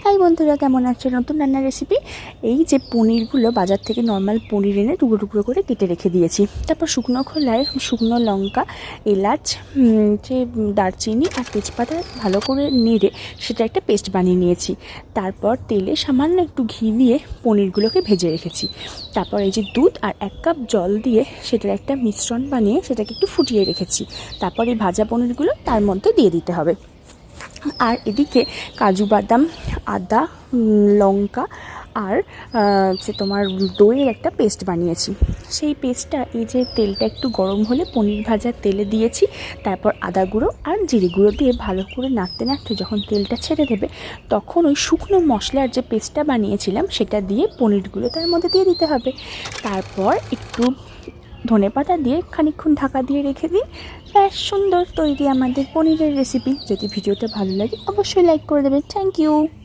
High বন্ধুরা, কেমন আছে? নতুন রান্নার রেসিপি। এই যে পনিরগুলো বাজার থেকে নর্মাল পনির এনে টুকরো টুকরো করে কেটে রেখে দিয়েছি। তারপর শুকনো খোলায় শুকনো লঙ্কা, এলাচ, যে দারচিনি আর তেজপাতা ভালো করে নেড়ে সেটা একটা পেস্ট বানিয়ে নিয়েছি। তারপর তেলে সামান্য একটু ঘি দিয়ে পনিরগুলোকে ভেজে রেখেছি। তারপর এই যে দুধ আর 1 কাপ জল দিয়ে সেটার একটা মিশ্রণ বানিয়ে সেটাকে একটু ফুটিয়ে রেখেছি। তারপর এই ভাজা পনিরগুলো তার মধ্যে দিয়ে দিতে হবে। আর এদিকে কাজু বাদাম, আদা, লঙ্কা আর যে তোমার দইয়ের একটা পেস্ট বানিয়েছি। সেই পেস্টটা এই যে তেলটা একটু গরম হলে পনির ভাজার তেলে দিয়েছি। তারপর আদা গুঁড়ো আর জিরে গুঁড়ো দিয়ে ভালো করে নাড়তে নাড়তে যখন তেলটা ছেড়ে দেবে, তখন ওই শুকনো মশলার যে পেস্টটা বানিয়েছিলাম সেটা দিয়ে পনিরগুলো তার মধ্যে দিয়ে দিতে হবে। তারপর একটু ধনেপাতা দিয়ে খানিকক্ষণ ঢাকা দিয়ে রেখে দিন। ব্যাস, সুন্দর তৈরি আমাদের পনিরের রেসিপি। যদি ভিডিওটা ভালো লাগে অবশ্যই লাইক করে দেবেন। Thank you.